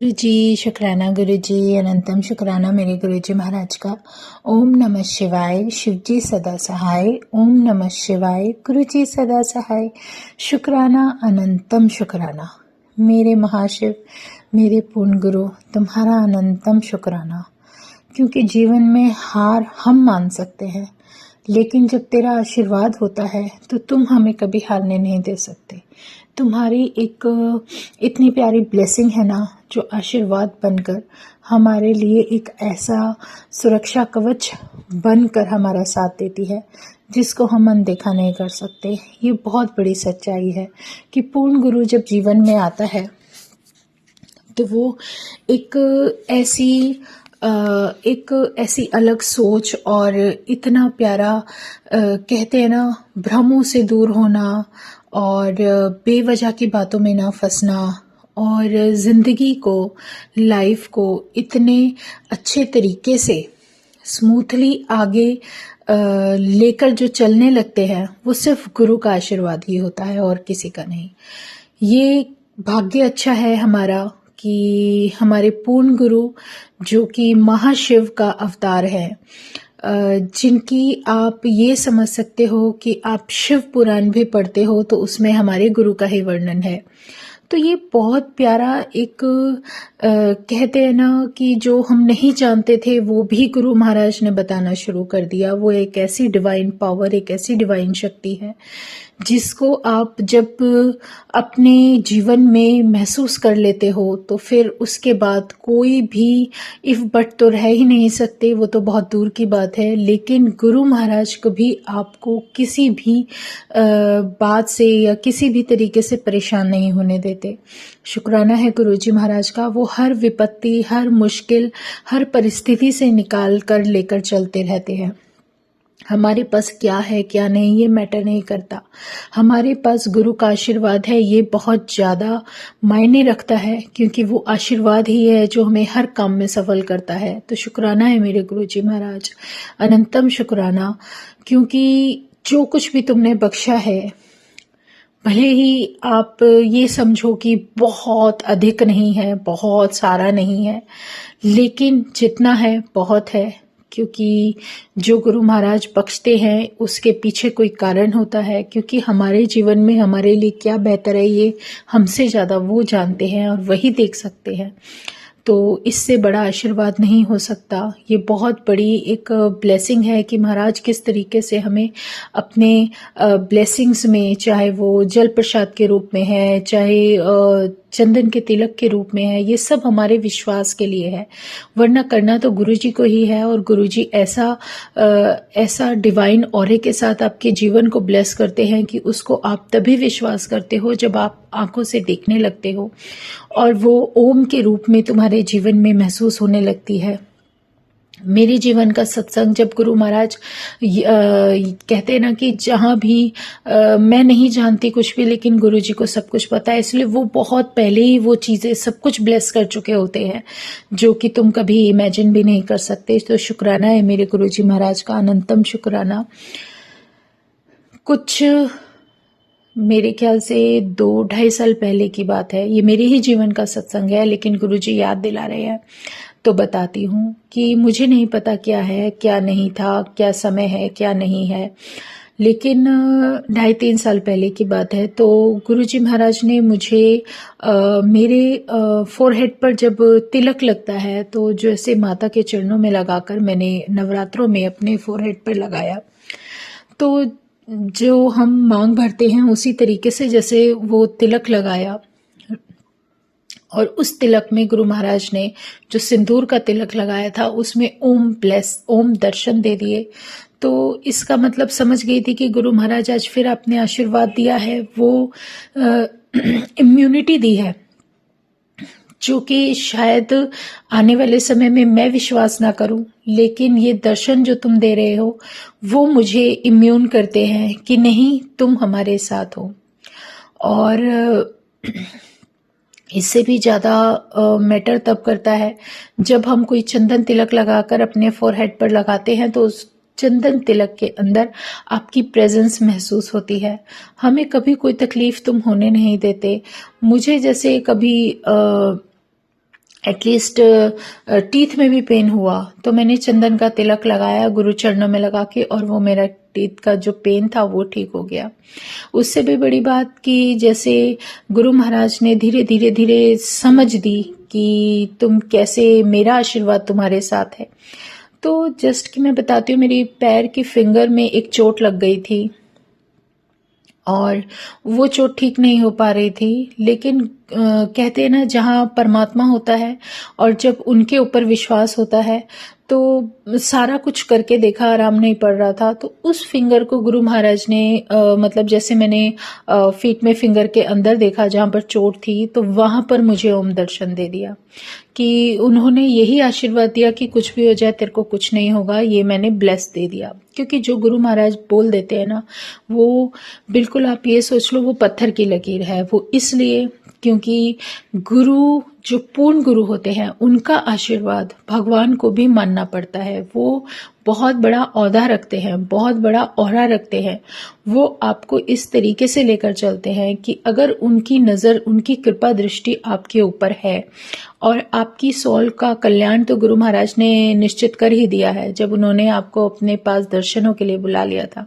गुरु जी शुक्राना, गुरु जी अनंतम शुक्राना मेरे गुरु जी महाराज का। ओम नमः शिवाय, शिव जी सदा सहाय। ओम नमः शिवाय, गुरु जी सदा सहाय। शुक्राना अनंतम शुक्राना मेरे महाशिव, मेरे पूर्ण गुरु, तुम्हारा अनंतम शुक्राना। क्योंकि जीवन में हार हम मान सकते हैं, लेकिन जब तेरा आशीर्वाद होता है तो तुम हमें कभी हारने नहीं दे सकते। तुम्हारी एक इतनी प्यारी ब्लेसिंग है ना, जो आशीर्वाद बनकर हमारे लिए एक ऐसा सुरक्षा कवच बनकर हमारा साथ देती है, जिसको हम अनदेखा नहीं कर सकते। ये बहुत बड़ी सच्चाई है कि पूर्ण गुरु जब जीवन में आता है तो वो एक ऐसी अलग सोच और इतना प्यारा कहते हैं ना, भ्रमों से दूर होना और बेवजह की बातों में ना फंसना और ज़िंदगी को, लाइफ को इतने अच्छे तरीके से स्मूथली आगे लेकर जो चलने लगते हैं, वो सिर्फ गुरु का आशीर्वाद ही होता है और किसी का नहीं। ये भाग्य अच्छा है हमारा कि हमारे पूर्ण गुरु, जो कि महाशिव का अवतार है, जिनकी आप ये समझ सकते हो कि आप शिव पुराण भी पढ़ते हो तो उसमें हमारे गुरु का ही वर्णन है। तो ये बहुत प्यारा एक कहते हैं ना कि जो हम नहीं जानते थे वो भी गुरु महाराज ने बताना शुरू कर दिया। वो एक ऐसी डिवाइन पावर, एक ऐसी डिवाइन शक्ति है जिसको आप जब अपने जीवन में महसूस कर लेते हो तो फिर उसके बाद कोई भी इफ बट तो रह ही नहीं सकते। वो तो बहुत दूर की बात है, लेकिन गुरु महाराज कभी आपको किसी भी बात से या किसी भी तरीके से परेशान नहीं होने देते। शुक्राना है गुरु जी महाराज का। वो हर विपत्ति, हर मुश्किल, हर परिस्थिति से निकाल कर लेकर चलते रहते हैं। हमारे पास क्या है क्या नहीं ये मैटर नहीं करता, हमारे पास गुरु का आशीर्वाद है, ये बहुत ज़्यादा मायने रखता है, क्योंकि वो आशीर्वाद ही है जो हमें हर काम में सफल करता है। तो शुक्राना है मेरे गुरु जी महाराज, अनंतम शुक्राना। क्योंकि जो कुछ भी तुमने बख्शा है, भले ही आप ये समझो कि बहुत अधिक नहीं है, बहुत सारा नहीं है, लेकिन जितना है बहुत है। क्योंकि जो गुरु महाराज बख्शते हैं उसके पीछे कोई कारण होता है, क्योंकि हमारे जीवन में हमारे लिए क्या बेहतर है ये हमसे ज़्यादा वो जानते हैं और वही देख सकते हैं। तो इससे बड़ा आशीर्वाद नहीं हो सकता। ये बहुत बड़ी एक ब्लेसिंग है कि महाराज किस तरीके से हमें अपने ब्लेसिंग्स में, चाहे वो जल प्रसाद के रूप में है, चाहे चंदन के तिलक के रूप में है, ये सब हमारे विश्वास के लिए है, वरना करना तो गुरुजी को ही है। और गुरुजी ऐसा डिवाइन ऑरे के साथ आपके जीवन को ब्लेस करते हैं कि उसको आप तभी विश्वास करते हो जब आप आंखों से देखने लगते हो और वो ओम के रूप में तुम्हारे जीवन में महसूस होने लगती है। मेरे जीवन का सत्संग जब गुरु महाराज कहते हैं ना कि जहाँ भी मैं नहीं जानती कुछ भी, लेकिन गुरु जी को सब कुछ पता है, इसलिए वो बहुत पहले ही वो चीज़ें सब कुछ ब्लेस कर चुके होते हैं जो कि तुम कभी इमेजिन भी नहीं कर सकते। तो शुक्राना है मेरे गुरु जी महाराज का, अनंतम शुक्राना। कुछ मेरे ख्याल से 2-2.5 साल पहले की बात है, ये मेरे ही जीवन का सत्संग है, लेकिन गुरुजी याद दिला रहे हैं तो बताती हूँ कि मुझे नहीं पता क्या है क्या नहीं था, क्या समय है क्या नहीं है, लेकिन 2.5-3 साल पहले की बात है। तो गुरुजी महाराज ने मुझे मेरे फोरहेड पर जब तिलक लगता है तो जैसे माता के चरणों में लगाकर मैंने नवरात्रों में अपने फोरहेड पर लगाया, तो जो हम मांग भरते हैं उसी तरीके से जैसे वो तिलक लगाया, और उस तिलक में गुरु महाराज ने जो सिंदूर का तिलक लगाया था उसमें ओम दर्शन दे दिए। तो इसका मतलब समझ गई थी कि गुरु महाराज आज फिर आपने आशीर्वाद दिया है, वो इम्यूनिटी दी है, जो कि शायद आने वाले समय में मैं विश्वास ना करूं, लेकिन ये दर्शन जो तुम दे रहे हो वो मुझे इम्यून करते हैं कि नहीं, तुम हमारे साथ हो। और इससे भी ज़्यादा मैटर तब करता है जब हम कोई चंदन तिलक लगाकर अपने फोरहेड पर लगाते हैं, तो उस चंदन तिलक के अंदर आपकी प्रेजेंस महसूस होती है। हमें कभी कोई तकलीफ तुम होने नहीं देते। मुझे जैसे कभी एटलीस्ट टीथ में भी पेन हुआ तो मैंने चंदन का तिलक लगाया गुरु चरणों में लगा के, और वो मेरा टीथ का जो पेन था वो ठीक हो गया। उससे भी बड़ी बात कि जैसे गुरु महाराज ने धीरे धीरे धीरे समझ दी कि तुम कैसे, मेरा आशीर्वाद तुम्हारे साथ है। तो जस्ट कि मैं बताती हूँ, मेरी पैर की फिंगर में एक चोट लग गई थी और वो चोट ठीक नहीं हो पा रही थी, लेकिन कहते हैं ना, जहाँ परमात्मा होता है और जब उनके ऊपर विश्वास होता है तो सारा कुछ करके देखा, आराम नहीं पड़ रहा था। तो उस फिंगर को गुरु महाराज ने मतलब जैसे मैंने फीट में फिंगर के अंदर देखा जहाँ पर चोट थी, तो वहां पर मुझे ओम दर्शन दे दिया कि उन्होंने यही आशीर्वाद दिया कि कुछ भी हो जाए तेरे को कुछ नहीं होगा, ये मैंने ब्लेस दे दिया। क्योंकि जो गुरु महाराज बोल देते हैं ना, वो बिल्कुल आप ये सोच लो वो पत्थर की लकीर है। वो इसलिए क्योंकि गुरु जो पूर्ण गुरु होते हैं उनका आशीर्वाद भगवान को भी मानना पड़ता है। वो बहुत बड़ा औहदा रखते हैं, बहुत बड़ा औहरा रखते हैं। वो आपको इस तरीके से लेकर चलते हैं कि अगर उनकी नज़र, उनकी कृपा दृष्टि आपके ऊपर है और आपकी सोल का कल्याण तो गुरु महाराज ने निश्चित कर ही दिया है जब उन्होंने आपको अपने पास दर्शनों के लिए बुला लिया था।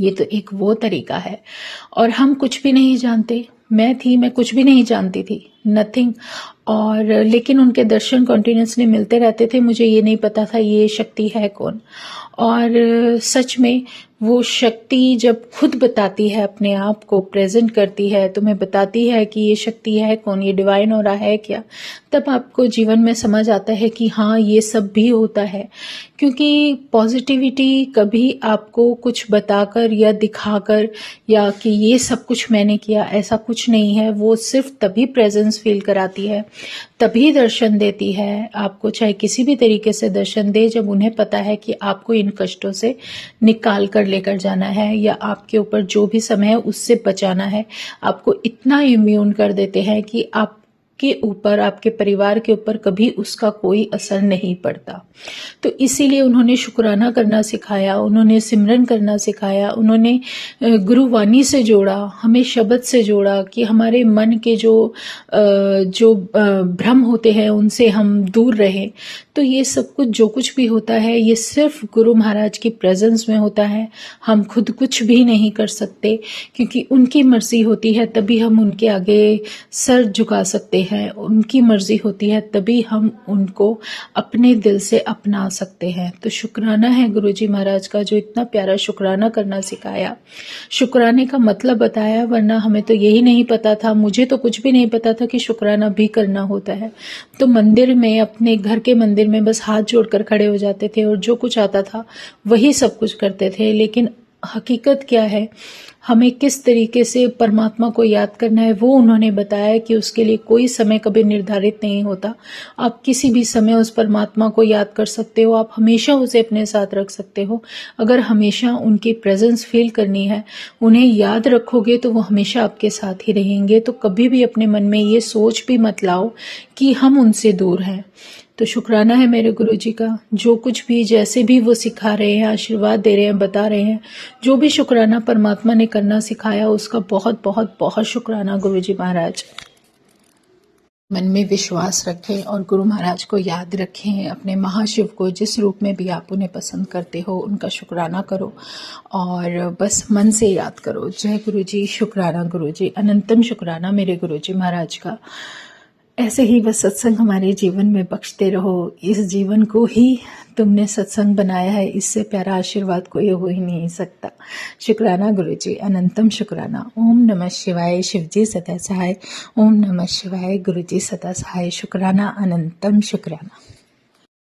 ये तो एक वो तरीका है। और हम कुछ भी नहीं जानते, मैं कुछ भी नहीं जानती थी, नथिंग। और लेकिन उनके दर्शन कॉन्टिन्यूसली मिलते रहते थे। मुझे ये नहीं पता था ये शक्ति है कौन। और सच में वो शक्ति जब खुद बताती है, अपने आप को प्रेजेंट करती है, तुम्हें बताती है कि ये शक्ति है कौन, ये डिवाइन ऑरा है क्या, तब आपको जीवन में समझ आता है कि हाँ ये सब भी होता है। क्योंकि पॉजिटिविटी कभी आपको कुछ बताकर या दिखाकर या कि ये सब कुछ मैंने किया, ऐसा कुछ नहीं है। वो सिर्फ तभी प्रेजेंस फील कराती है, तभी दर्शन देती है आपको, चाहे किसी भी तरीके से दर्शन दे, जब उन्हें पता है कि आपको इन कष्टों से निकाल कर लेकर जाना है या आपके ऊपर जो भी समय है उससे बचाना है। आपको इतना इम्यून कर देते हैं कि आपके ऊपर, आपके परिवार के ऊपर कभी उसका कोई असर नहीं पड़ता। तो इसीलिए उन्होंने शुक्राना करना सिखाया, उन्होंने सिमरन करना सिखाया, उन्होंने गुरुवाणी से जोड़ा, हमें शब्द से जोड़ा कि हमारे मन के जो भ्रम होते हैं उनसे हम दूर रहें। तो ये सब कुछ, जो कुछ भी होता है, ये सिर्फ गुरु महाराज की प्रेजेंस में होता है। हम खुद कुछ भी नहीं कर सकते, क्योंकि उनकी मर्जी होती है तभी हम उनके आगे सर झुका सकते हैं। उनकी मर्जी होती है तभी हम उनको अपने दिल से अपना सकते हैं। तो शुक्राना है गुरुजी महाराज का, जो इतना प्यारा शुक्राना करना सिखाया, शुक्राने का मतलब बताया। वरना हमें तो यही नहीं पता था, मुझे तो कुछ भी नहीं पता था कि शुक्राना भी करना होता है। तो मंदिर में, अपने घर के मंदिर में बस हाथ जोड़कर खड़े हो जाते थे और जो कुछ आता था वही सब कुछ करते थे। लेकिन हकीकत क्या है, हमें किस तरीके से परमात्मा को याद करना है, वो उन्होंने बताया कि उसके लिए कोई समय कभी निर्धारित नहीं होता। आप किसी भी समय उस परमात्मा को याद कर सकते हो, आप हमेशा उसे अपने साथ रख सकते हो। अगर हमेशा उनकी प्रेजेंस फील करनी है, उन्हें याद रखोगे तो वो हमेशा आपके साथ ही रहेंगे। तो कभी भी अपने मन में ये सोच भी मत लाओ कि हम उनसे दूर हैं। तो शुक्राना है मेरे गुरुजी का, जो कुछ भी, जैसे भी वो सिखा रहे हैं, आशीर्वाद दे रहे हैं, बता रहे हैं, जो भी शुक्राना परमात्मा ने करना सिखाया उसका बहुत बहुत बहुत शुक्राना गुरुजी महाराज। मन में विश्वास रखें और गुरु महाराज को याद रखें। अपने महाशिव को जिस रूप में भी आप उन्हें पसंद करते हो उनका शुक्राना करो और बस मन से याद करो। जय गुरुजी, शुक्राना गुरुजी, अनंतम शुक्राना मेरे गुरुजी महाराज का। ऐसे ही बस सत्संग हमारे जीवन में बख्शते रहो। इस जीवन को ही तुमने सत्संग बनाया है, इससे प्यारा आशीर्वाद कोई हो ही नहीं सकता। शुक्राना गुरुजी, अनंतम शुक्राना। ओम नमः शिवाय, शिवजी सदा सहाय। ओम नमः शिवाय, गुरुजी सदा सहाय। शुक्राना, अनंतम शुक्राना।